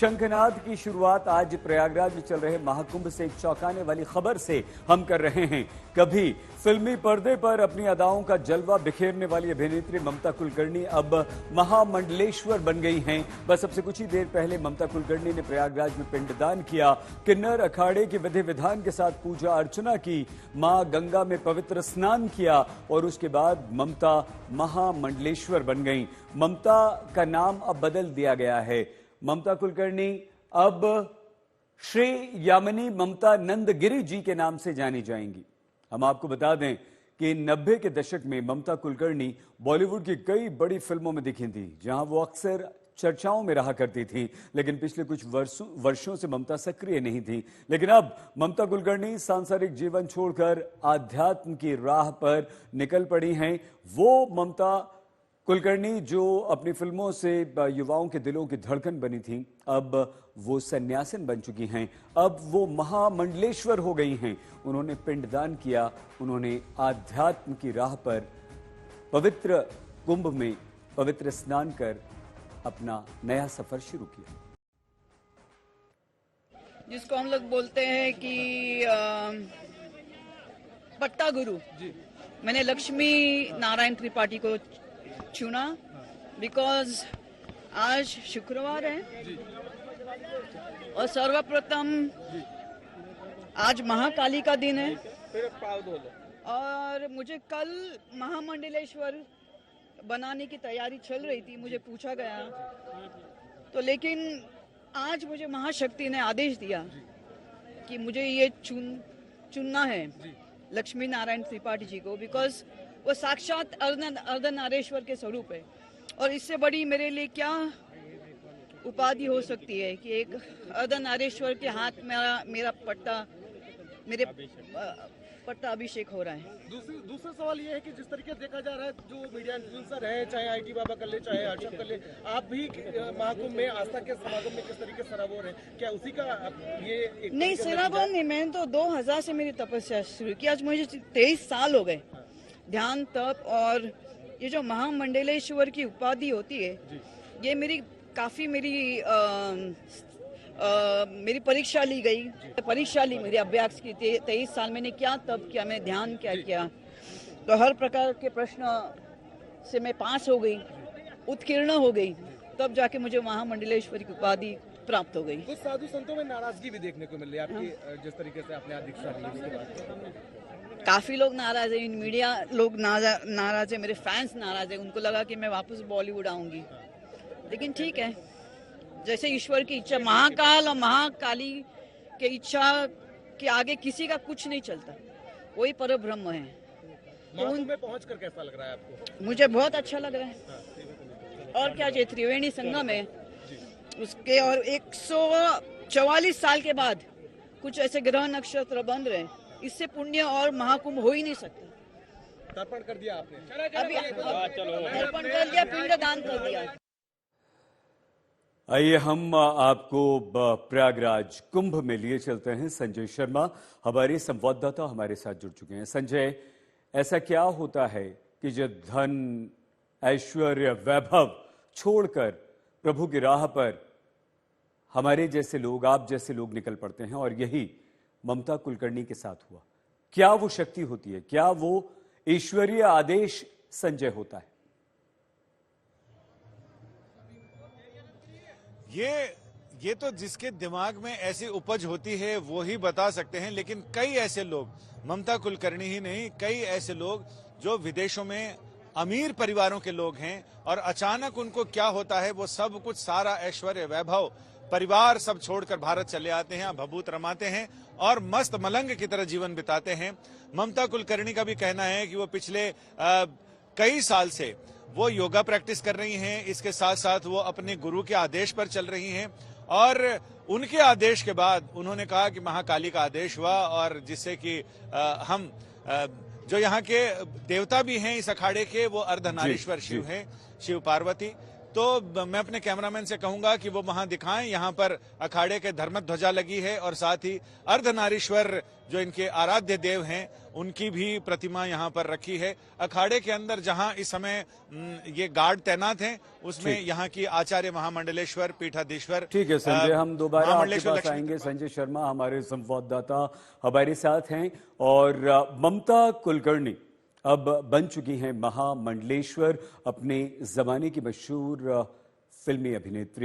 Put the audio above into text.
शंखनाद की शुरुआत आज प्रयागराज में चल रहे महाकुंभ से एक चौंकाने वाली खबर से हम कर रहे हैं। कभी फिल्मी पर्दे पर अपनी अदाओं का जलवा बिखेरने वाली अभिनेत्री ममता कुलकर्णी अब महामंडलेश्वर बन गई हैं। बस अब से कुछ ही देर पहले ममता कुलकर्णी ने प्रयागराज में पिंडदान किया, किन्नर अखाड़े के विधि विधान के साथ पूजा अर्चना की, मां गंगा में पवित्र स्नान किया और उसके बाद ममता महामंडलेश्वर बन गई। ममता का नाम अब बदल दिया गया है। ममता कुलकर्णी अब श्री यामिनी ममता नंदगिरी जी के नाम से जानी जाएंगी। हम आपको बता दें कि 90 के दशक में ममता कुलकर्णी बॉलीवुड की कई बड़ी फिल्मों में दिखी थी, जहां वो अक्सर चर्चाओं में रहा करती थी। लेकिन पिछले कुछ वर्षों से ममता सक्रिय नहीं थी। लेकिन अब ममता कुलकर्णी सांसारिक जीवन छोड़कर आध्यात्म की राह पर निकल पड़ी हैं। वो ममता कुलकर्णी जो अपनी फिल्मों से युवाओं के दिलों की धड़कन बनी थी, अब वो सन्यासिन बन चुकी हैं। अब वो महामंडलेश्वर हो गई हैं। उन्होंने पिंडदान किया, उन्होंने आध्यात्म की राह पर पवित्र कुंभ में पवित्र स्नान कर अपना नया सफर शुरू किया, जिसको हम लोग बोलते हैं कि पट्टा गुरु। मैंने लक्ष्मी नारायण त्रिपाठी को चुना बिकॉज आज शुक्रवार है और सर्वप्रथम आज महाकाली का दिन है और मुझे कल महामंडलेश्वर बनाने की तैयारी चल रही थी। मुझे पूछा गया तो, लेकिन आज मुझे महाशक्ति ने आदेश दिया कि मुझे ये चुनना है लक्ष्मी नारायण त्रिपाठी जी को, बिकॉज वो साक्षात अर्धनारेश्वर के स्वरूप है। और इससे बड़ी मेरे लिए क्या उपाधि हो सकती है कि एक अर्धनारेश्वर के हाथ में मेरा मेरे पट्टा अभिषेक हो रहा है। दूसरा सवाल ये है कि जिस तरीके से देखा जा रहा है, जो मीडिया इन्फ्लुएंसर है, चाहे आईटी बाबा कर ले, चाहे हर्षद कर ले, आप भी महाकुंभ में आस्था के समागम में किस तरीके से सराबोर है, क्या उसी का ये नहीं सराबोर नहीं। मैंने तो 2000 से मेरी तपस्या शुरू की। आज मुझे 23 साल हो गए ध्यान तप, और ये जो महामंडलेश्वर की उपाधि होती है, ये मेरी काफी मेरी परीक्षा ली गई। परीक्षा ली मेरे अभ्यास की। 23 साल मैंने क्या तप किया, मैं ध्यान क्या किया, तो हर प्रकार के प्रश्न से मैं पास हो गई, उत्कीर्ण हो गई, तब जाके मुझे महामंडलेश्वर की उपाधि प्राप्त हो गई। कुछ साधु संतों में नाराजगी भी देखने को मिल रही है आपकी, जिस तरीके से आपने दीक्षा ली उसके बाद काफी लोग नाराज है, मीडिया लोग नाराज है, मेरे फैंस नाराज है। उनको लगा कि मैं वापस बॉलीवुड आऊंगी, लेकिन ठीक है, जैसे ईश्वर की इच्छा। महाकाल और महाकाली के इच्छा के आगे किसी का कुछ नहीं चलता, वही परब्रह्म है। महाकुंभ में पहुंचकर कैसा लग रहा है आपको? मुझे बहुत अच्छा लग रहा है। और क्या चाहिए, त्रिवेणी संगम है उसके, और 144 साल के बाद कुछ ऐसे ग्रह नक्षत्र बन रहे हैं, इससे पुण्य और महाकुंभ हो ही नहीं सकता। तर्पण कर दिया आपने? अभी तर्पण कर दिया, पिंडदान कर दिया। आइए हम आपको प्रयागराज कुंभ में लिए चलते हैं। संजय शर्मा हमारे संवाददाता हमारे साथ जुड़ चुके हैं। संजय, ऐसा क्या होता है कि जब धन ऐश्वर्य वैभव छोड़कर प्रभु की राह पर हमारे जैसे लोग, आप जैसे लोग निकल पड़ते हैं, और यही ममता कुलकर्णी के साथ हुआ? क्या वो शक्ति होती है, क्या वो ईश्वरीय आदेश संजय होता है? ये तो जिसके दिमाग में ऐसी उपज होती है वो ही बता सकते हैं। लेकिन कई ऐसे लोग, ममता कुलकर्णी ही नहीं, कई ऐसे लोग जो विदेशों में अमीर परिवारों के लोग हैं और अचानक उनको क्या होता है, वो सब कुछ, सारा ऐश्वर्य वैभव, परिवार सब छोड़कर भारत चले आते हैं, भभूत रमाते हैं और मस्त मलंग की तरह जीवन बिताते हैं। ममता कुलकर्णी का भी कहना है कि वो पिछले कई साल से वो योगा प्रैक्टिस कर रही हैं, इसके साथ साथ वो अपने गुरु के आदेश पर चल रही हैं, और उनके आदेश के बाद उन्होंने कहा कि महाकाली का आदेश हुआ, और जिससे कि हम जो यहाँ के देवता भी हैं इस अखाड़े के, वो अर्धनारीश्वर शिव हैं, शिव पार्वती, तो मैं अपने कैमरामैन से कहूंगा कि वो वहां दिखाएं। यहां पर अखाड़े के धर्मध्वजा लगी है और साथ ही अर्धनारीश्वर जो इनके आराध्य देव हैं उनकी भी प्रतिमा यहां पर रखी है। अखाड़े के अंदर जहां इस समय ये गार्ड तैनात हैं उसमें यहाँ की आचार्य महामंडलेश्वर पीठाधीश्वर, ठीक है संजय, हम दोबारा आपके महामंडलेश्वर पास लक्ष्मी आएंगे। संजय शर्मा हमारे संवाददाता हमारे साथ हैं और ममता कुलकर्णी अब बन चुकी हैं महामंडलेश्वर, अपने जमाने की मशहूर फिल्मी अभिनेत्री।